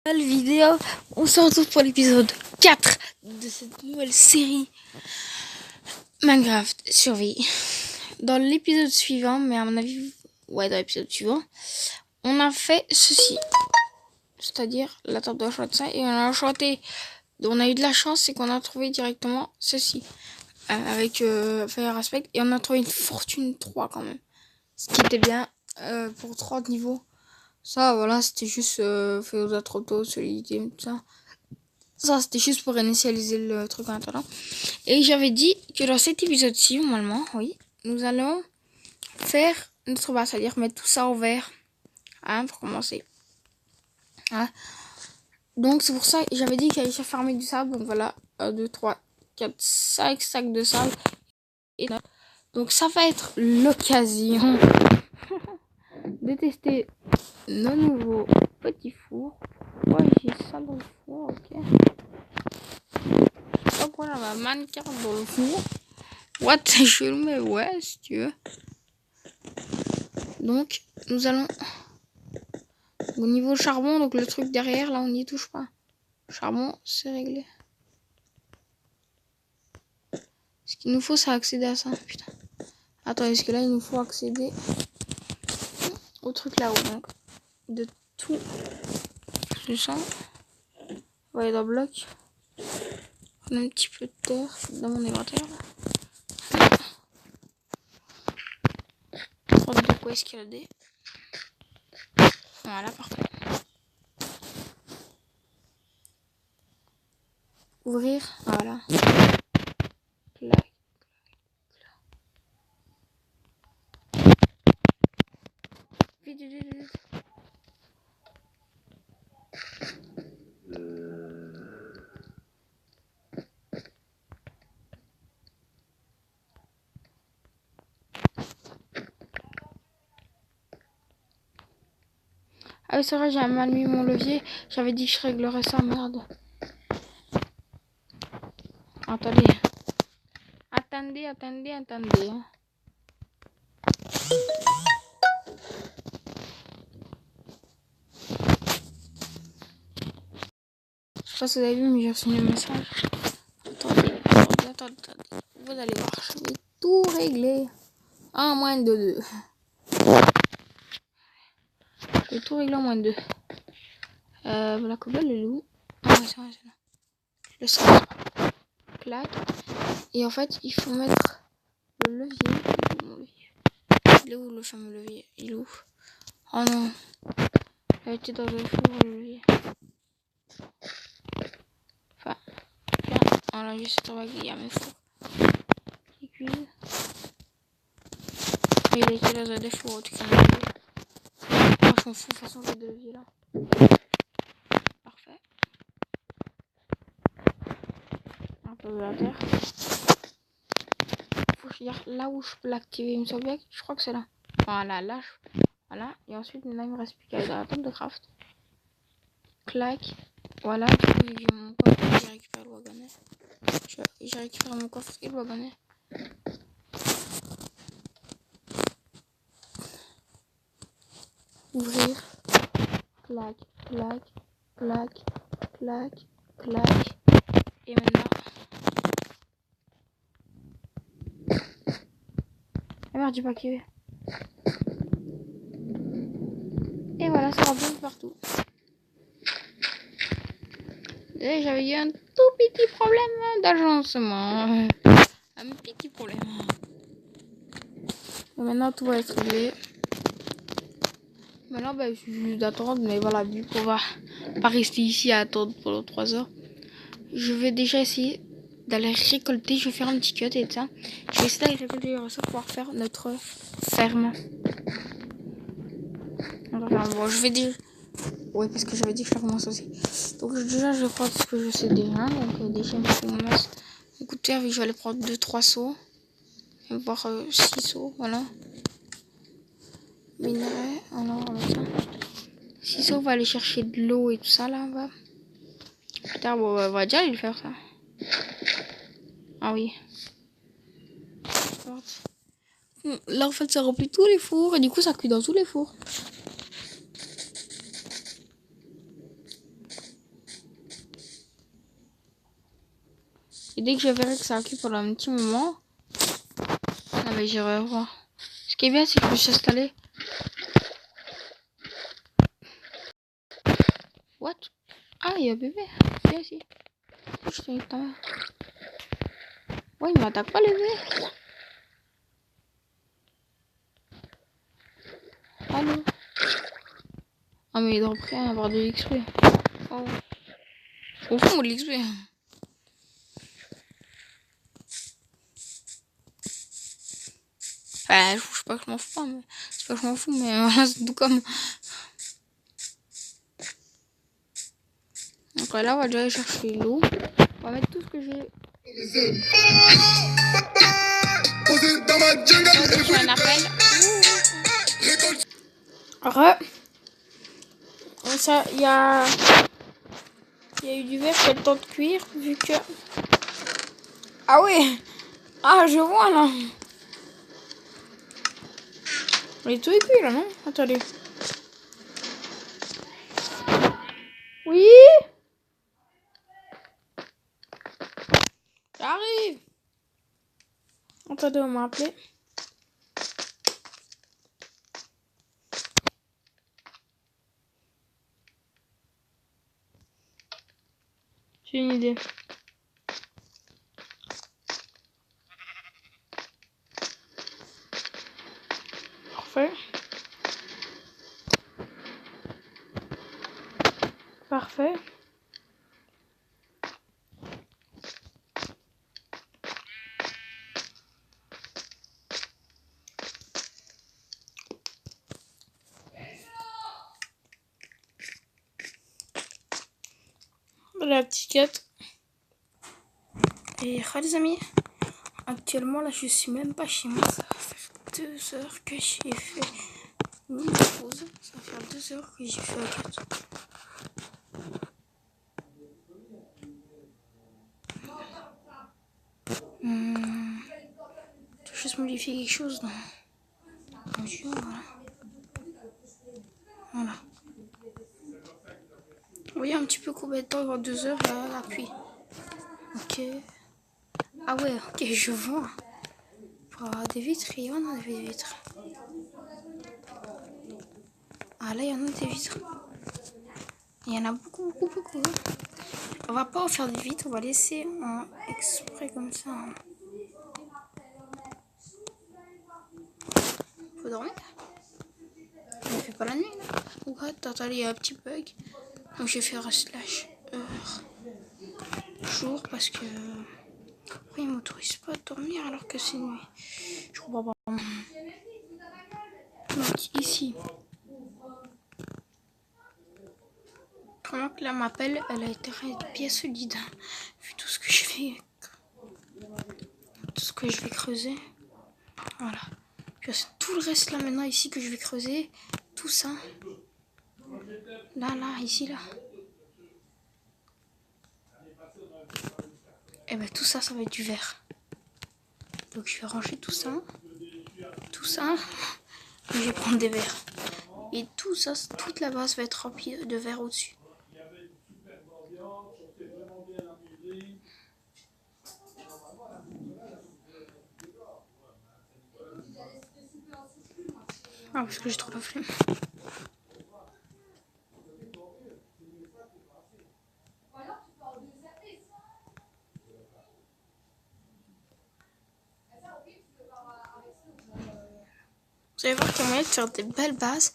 Nouvelle vidéo, on se retrouve pour l'épisode 4 de cette nouvelle série Minecraft Survie. Dans l'épisode suivant, mais à mon avis, dans l'épisode suivant, on a fait ceci, c'est-à-dire la table de choix de ça, et on a choisi. On a eu de la chance, c'est qu'on a trouvé directement ceci avec Fire Aspect, et on a trouvé une fortune 3 quand même, ce qui était bien pour 30 niveaux. Ça, voilà, c'était juste fait aux atrotos, solidité, tout ça. Ça, c'était juste pour initialiser le truc en attendant. Et j'avais dit que dans cet épisode-ci, normalement, oui, nous allons faire notre base, c'est-à-dire mettre tout ça en vert. Hein, pour commencer. Hein. Donc, c'est pour ça que j'avais dit qu'il allait se farmer du sable. Donc, voilà, 1, 2, 3, 4, 5 sacs de sable. Et donc, ça va être l'occasion de tester nos nouveaux petits fours. Ouais, j'ai ça dans le four, ok. Hop, voilà ma mannequin dans le four. What, c'est chelou, mais ouais, si tu veux. Donc, nous allons au niveau charbon, donc le truc derrière, là, on n'y touche pas. Charbon, c'est réglé. Ce qu'il nous faut, c'est accéder à ça. Putain. Attends, est-ce que là, il nous faut accéder au truc là-haut, donc de tout. Je sens. On va aller dans le bloc. On a un petit peu de terre dans mon inventaire. Prendre de quoi escalader. Voilà, parfait. Ouvrir, voilà. Clac. Vite, vite, vite, vite. Ah oui, c'est vrai, j'ai mal mis mon levier. J'avais dit que je réglerais ça, merde. Attendez. Attendez. Je sais pas si vous avez vu, mais j'ai reçu un message. Attendez. Vous allez voir, je vais tout régler. En moins de 2. Je vais tout régler en moins de 2. La cobble, elle est où? Ah ouais, c'est vrai, c'est là. Le sable. Clac. Et en fait, il faut mettre le levier. Il est où le fameux levier? Il est où? Oh non. Il a été dans le four, le levier. Enfin, tiens. Oh là, juste en bas, il y a mes fours. Qui cuisent. Mais il a été dans un des fours, en tout cas. Moi, je m'en fous, de toute façon, j'ai deux leviers là. Parfait. Un peu de la terre. Faut que je regarde là où je peux l'activer. Il me semble bien que je crois que c'est là. Voilà, là. Voilà. Et ensuite, là, il me reste plus qu'à aller dans la table de craft. Clac. Voilà. Du coup, j'ai mon coffre. J'ai récupéré le wagonnet. J'ai récupéré mon coffre et le wagonnet. Ouvrir. Clac. Et maintenant. Ah merde, j'ai pas activé. Et voilà, ça remplit partout. Et j'avais eu un tout petit problème d'agencement. Un petit problème. Et maintenant, tout va être réglé. Maintenant, il suffit juste d'attendre. Mais voilà, vu qu'on va pas rester ici à attendre pendant 3 heures, je vais déjà essayer d'aller récolter. Je vais faire un petit cut et tout ça. Je vais essayer d'aller récolter les ressources pour pouvoir faire notre ferme. Bon, je vais dire. Ouais, parce que j'avais dit que je commence aussi. Donc, déjà, je vais prendre ce que je sais déjà. Donc, déjà, il me faut mon masse. Écoutez, je vais aller prendre 2-3 seaux. Et voir 6 seaux, voilà. Minerai, alors, on va ça. 6 seaux, on va aller chercher de l'eau et tout ça, là-bas. Putain, bon, on va déjà aller le faire, ça. Ah oui. Là, en fait, ça remplit tous les fours. Et du coup, ça cuit dans tous les fours. Et dès que je verrai que ça occupe pendant un petit moment, ah mais j'irai voir. Ce qui est bien, c'est que je suis installé. What? Ah, il y a bébé. Viens ici. Je t'ai éteint. Ouais, il m'attaque pas le bébé. Allô? Ah, mais il doit rien avoir de l'XP. Oh. Au fond, de l'XP. Enfin, je sais pas que je m'en fous pas, mais c'est pas que je m'en fous, mais voilà, c'est tout comme. Donc là, on va déjà aller chercher l'eau. On va mettre tout ce que j'ai. Je fais un appel. Ça, il y a eu du verre qui a le temps de cuire, vu que. Ah ouais! Ah, je vois là! Mais tout est cuit là, non? Attendez. Oui? J'arrive! Attendez, on m'a appelé. J'ai une idée. Parfait. Parfait. La petite quête. Et les amis, actuellement là je suis même pas chez moi. Ça va faire 2 heures que j'ai fait une pause. Ça va faire 2 heures que j'ai fait la quête. Je vais juste modifier quelque chose dans le jeu, voilà. Voilà. Vous voyez un petit peu combien de temps avant 2 heures là, l'appui. Ok. Ah ouais, ok, je vois. Pour avoir des vitres, il y en a des vitres. Ah là, il y en a des vitres. Il y en a beaucoup, beaucoup, beaucoup. On va pas en faire des vitres, on va laisser en exprès comme ça. Faut dormir. On ne fait pas la nuit là. What? Attends, il y a un petit bug. Donc je vais faire un slash heure jour parce que après il m'autorise pas à dormir alors que c'est nuit. Je comprends pas. Donc ici. Pendant que là m'appelle, elle a été bien solide. Vu tout ce que je fais. Tout ce que je vais creuser. Voilà. Puis tout le reste là maintenant ici que je vais creuser. Tout ça. Là, ici, là. Et ben tout ça, ça va être du verre. Donc je vais ranger tout ça. Tout ça. Et je vais prendre des verres. Et tout ça, toute la base va être remplie de verre au-dessus. Ah, parce que j'ai trop la flemme. Vous allez voir qu'il y a moyen de faire des belles bases.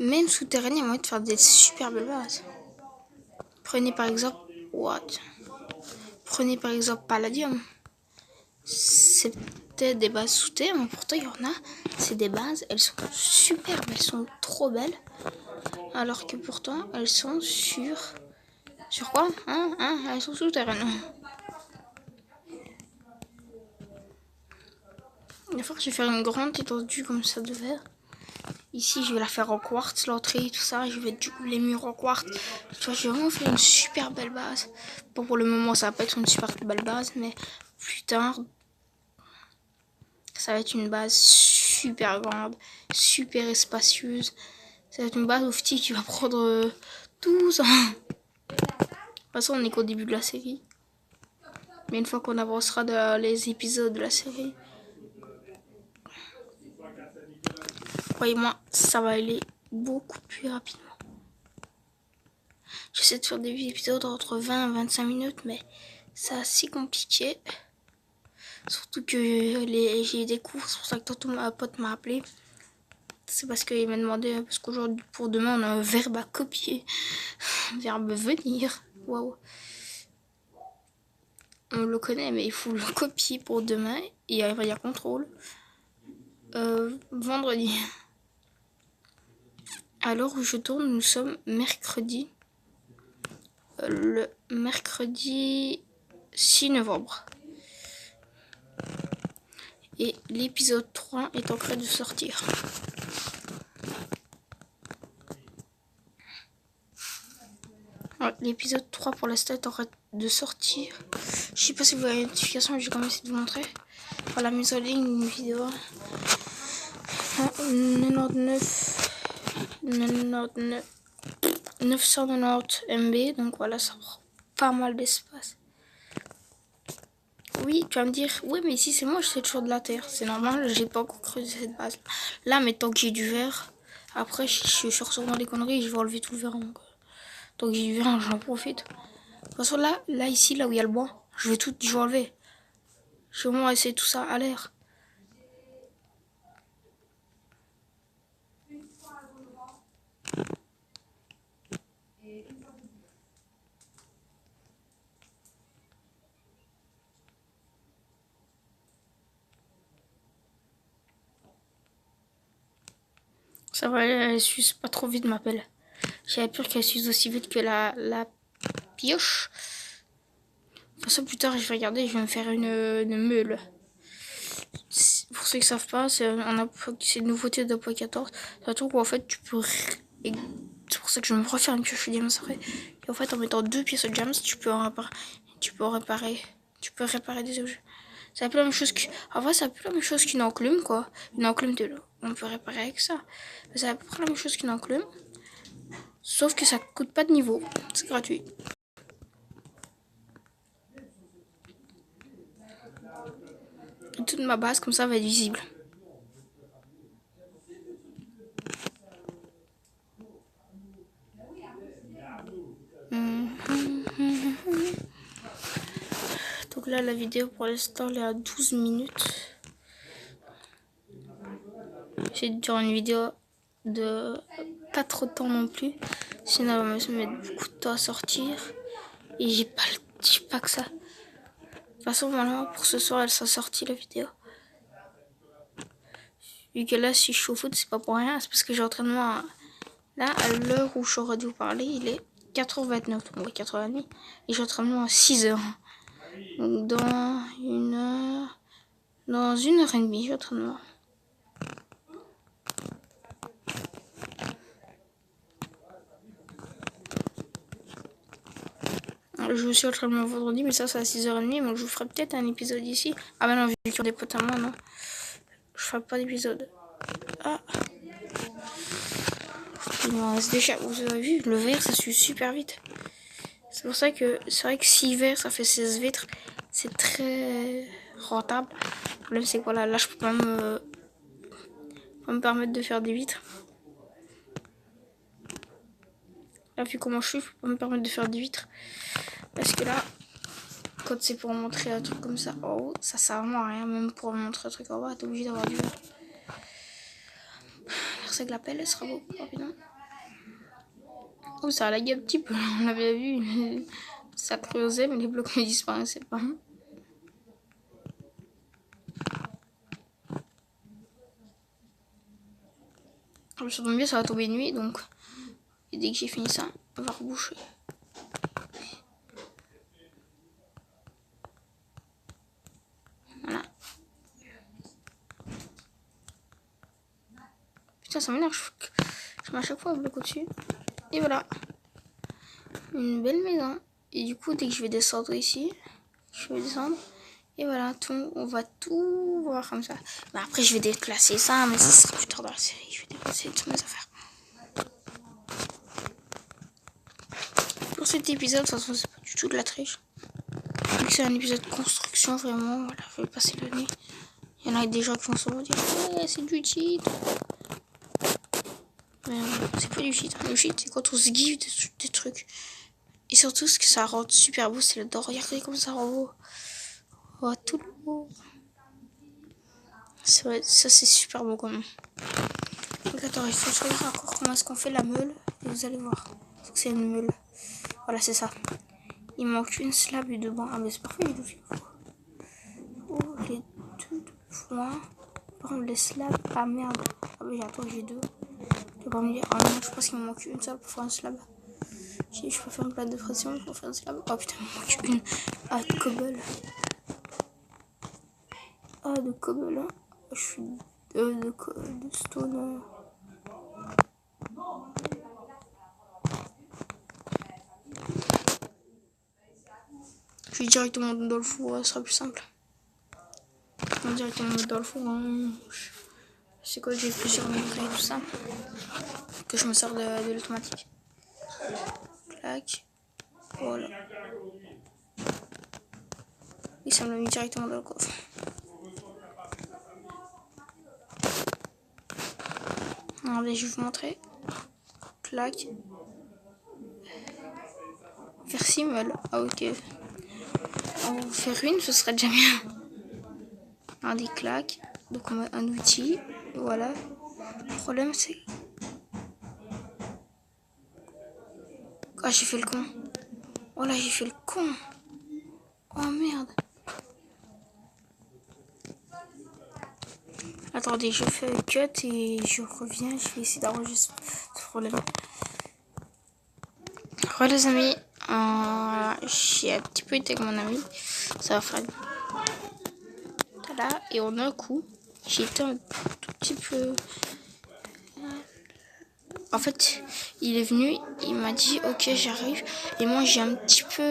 Même souterraines, il y a moyen de faire des super belles bases. Prenez par exemple... What? Prenez par exemple Palladium. C'est peut-être des bases sous terre, mais pourtant il y en a. C'est des bases, elles sont superbes, elles sont trop belles. Alors que pourtant, elles sont sur quoi? Elles sont souterraines. Des fois, je vais faire une grande étendue comme ça de verre. Ici, je vais la faire en quartz, l'entrée et tout ça. Je vais du coup les murs en quartz. Tu vois, j'ai vraiment fait une super belle base. Bon, pour le moment, ça va pas être une super belle base, mais plus tard, ça va être une base super grande, super spacieuse. Ça va être une base où Fti, tu vas prendre tout ça. De toute façon, on est qu'au début de la série. Mais une fois qu'on avancera dans les épisodes de la série, croyez-moi, ça va aller beaucoup plus rapidement. J'essaie de faire des épisodes entre 20 et 25 minutes, mais c'est assez compliqué. Surtout que j'ai des cours, c'est pour ça que tantôt ma pote m'a appelé. C'est parce qu'il m'a demandé, parce qu'aujourd'hui, pour demain, on a un verbe à copier. Un verbe venir. Waouh. On le connaît, mais il faut le copier pour demain. Et il y a contrôle. Vendredi. À l'heure où je tourne, nous sommes mercredi. Le mercredi 6 novembre. Et l'épisode 3 est en train de sortir. Ouais, l'épisode 3 pour l'instant est en train de sortir. Je sais pas si vous avez la notification, mais je vais quand même essayer de vous montrer. Voilà, mise en ligne une vidéo. 990 MB, donc voilà, ça prend pas mal d'espace. Oui, tu vas me dire, oui, mais ici c'est moi, je sais toujours de la terre. C'est normal, j'ai pas encore creusé cette base. Là, mais tant que j'ai du verre, après, je suis ressort dans des conneries, je vais enlever tout le verre. Donc, tant que j'ai du verre, j'en profite. De toute façon, là, ici, là où il y a le bois, je vais enlever. Je vais au moins essayer tout ça à l'air. Ça va, elle s'use pas trop vite, ma pelle. J'avais peur qu'elle s'use aussi vite que la pioche. De toute façon, plus tard, je vais regarder, je vais me faire une meule. Pour ceux qui savent pas, c'est une nouveauté de 14. C'est un truc où en fait, tu peux... C'est pour ça que je vais me refaire une pioche de diamants après. Et en fait, en mettant 2 pièces de diamants, tu peux réparer des objets. C'est un peu la même chose en vrai, c'est un peu la même chose qu'une enclume, quoi. Une enclume de l'eau. On peut réparer avec ça. Mais c'est à peu près la même chose qu'une enclume. Sauf que ça coûte pas de niveau. C'est gratuit. Et toute ma base, comme ça, va être visible. Donc là, la vidéo, pour l'instant, elle est à 12 minutes. J'ai dû faire une vidéo de pas trop de temps non plus. Sinon, elle va me mettre beaucoup de temps à sortir. Et j'ai pas que ça. De toute façon, normalement, pour ce soir, elle sera sortie la vidéo. Vu que là, si je suis au foot, c'est pas pour rien. C'est parce que j'ai entraînement. Là, à l'heure où j'aurais dû vous parler, il est 4h29. Donc, 4h30. Et j'ai entraînement à 6h. Donc, dans 1h. Dans 1h30, j'ai entraînement. Je me suis entraînement vendredi, mais ça, c'est à 6h30. Donc, je vous ferai peut-être un épisode ici. Ah, bah non, vu qu'il y a des potes à moi, non. Je ferai pas d'épisode. Ah. Il m'en reste déjà. Vous avez vu, le verre, ça suit super vite. C'est pour ça que c'est vrai que 6 verres, ça fait 16 vitres. C'est très rentable. Le problème, c'est que voilà, là, je peux pas me permettre de faire des vitres. Là, vu comment je suis, je peux pas me permettre de faire des vitres. Parce que là, quand c'est pour montrer un truc comme ça en haut, ça sert vraiment à rien. Même pour montrer un truc en bas, t'es obligé d'avoir du verre. C'est que la pelle, elle sera beaucoup rapidement. Oh, ça a lagué un petit peu, on l'avait vu. Ça creusait, mais les blocs ne disparaissaient pas. Ça tombe bien, ça va tomber nuit, donc. Et dès que j'ai fini ça, on va reboucher. Voilà. Putain, ça m'énerve. Je mets à chaque fois un bloc au-dessus. Et voilà. Une belle maison. Et du coup, dès que je vais descendre ici, je vais descendre. Et voilà, on va tout voir comme ça. Mais après, je vais déclasser ça, mais ça sera plus tard dans la série. Je vais déclasser toutes mes affaires. Pour cet épisode, de toute façon, c'est pas du tout de la triche. c'est un épisode de construction, vraiment. Voilà, je vais passer le nez. Il y en a des gens qui vont se dire ouais, c'est du cheat. Mais c'est pas du cheat. Le cheat, c'est quand on se give des trucs. Et surtout, ce que ça rend super beau, c'est le dos. Regardez comme ça rend beau. Oh, tout beau. Ça, c'est super beau quand même. Donc, attends, il faut que je regarde encore comment est-ce qu'on fait la meule. Et vous allez voir. C'est une meule. Voilà, c'est ça. Il manque une slab et deux bancs. Ah, mais c'est parfait, les deux filles. Oh, les deux points. Par contre, les slabs. Ah, merde. Ah, mais attends, j'ai deux. Je vais pas me dire. Ah, non, je pense qu'il me manque une seule pour faire un slab. Si je peux faire une plate de pression pour faire un slab. Oh putain, il me manque une. Ah, de cobble. Ah, de cobble. Je suis de stone. Je vais directement dans le four, ça sera plus simple. Je vais directement dans le four. Hein. C'est quoi, j'ai plusieurs micros et tout ça. Que je me sers de l'automatique. Clac. Voilà. Et ça me l'a mis directement dans le coffre. Allez, je vais vous montrer. Clac. Faire simule. Ah, ok. On va faire une, ce serait déjà bien. Un des claques. Donc on met un outil. Voilà. Le problème c'est... Ah, j'ai fait le con. Oh là, j'ai fait le con. Oh merde. Attendez, je fais le cut et je reviens. Je vais essayer d'enregistrer ce problème. Voilà les amis. J'ai un petit peu été avec mon ami. Ça va faire... Voilà. Et on a un coup. J'ai été un tout petit peu... En fait, il est venu, il m'a dit ok j'arrive. Et moi j'ai un petit peu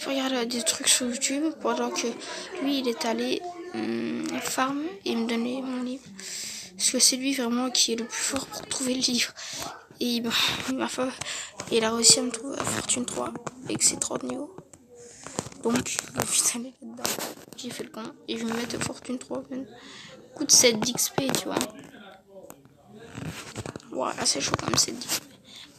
regardé des trucs sur YouTube pendant que lui il est allé farm et il me donnait mon livre. Parce que c'est lui vraiment qui est le plus fort pour trouver le livre. Et il a réussi à me trouver Fortune 3 et que c'est 30 niveaux. Donc je suis allé là-dedans. J'ai fait le con et je vais me mettre Fortune 3. Coûte 7 d'XP tu vois. Voilà, c'est chaud quand même, c'est dit.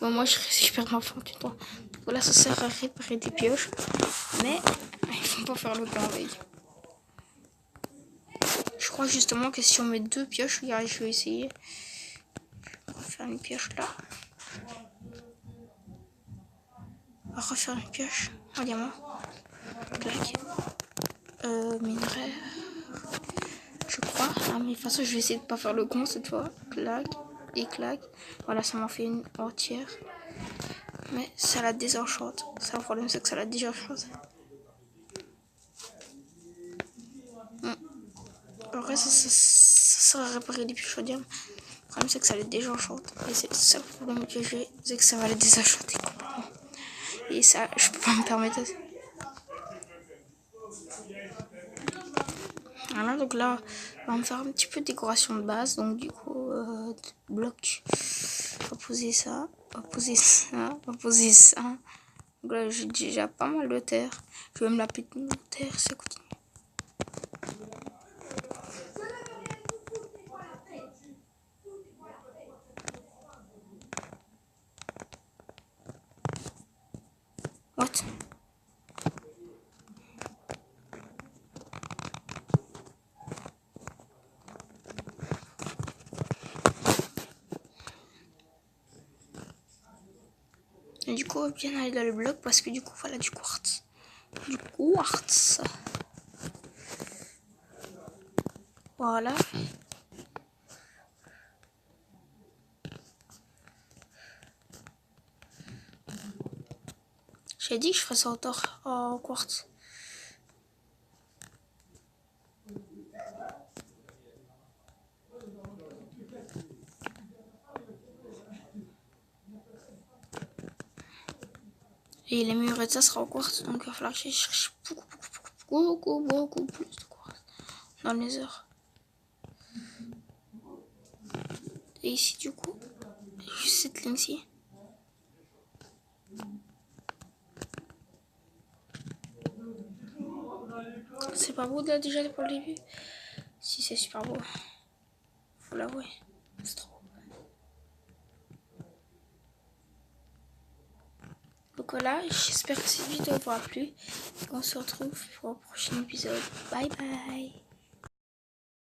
Bon, moi, je récupère ma fortune 3. Voilà, ça sert à réparer des pioches. Mais, il faut pas faire le plan avec. Je crois justement que si on met deux pioches, regardez, je vais essayer. On va faire une pioche là. On va refaire une pioche. Un diamant. Clac. Minerai. Je crois. Ah, mais de toute façon, je vais essayer de pas faire le con cette fois. Clac. Et clac. Voilà, ça m'en fait une entière. Mais ça la désenchante. Ça, le problème, c'est que ça la désenchante. Après, ça sert à réparer des pioches au diamant. Le problème, c'est que ça les désenchante. Et c'est ça le problème que j'ai, c'est que ça va les désenchanter complètement. Et ça, je peux pas me permettre. Voilà, donc là, on va me faire un petit peu de décoration de base. Donc, du coup, bloc. On va poser ça. On va poser ça. On va poser ça. Donc là, j'ai déjà pas mal de terre. Je vais me la péter de terre, ça continue. What? Et du coup, on va bien aller dans le bloc parce que du coup, voilà du quartz. Du quartz. Voilà. J'ai dit que je ferais ça en quartz. Et les murs et ça sera en quartz. Donc il va falloir que je cherche beaucoup plus de quartz dans les heures. Et ici du coup, juste cette ligne-ci. C'est pas beau là déjà pour le début? Si, c'est super beau. Faut l'avouer. C'est trop. Donc voilà, j'espère que cette vidéo vous aura plu. On se retrouve pour le prochain épisode. Bye bye.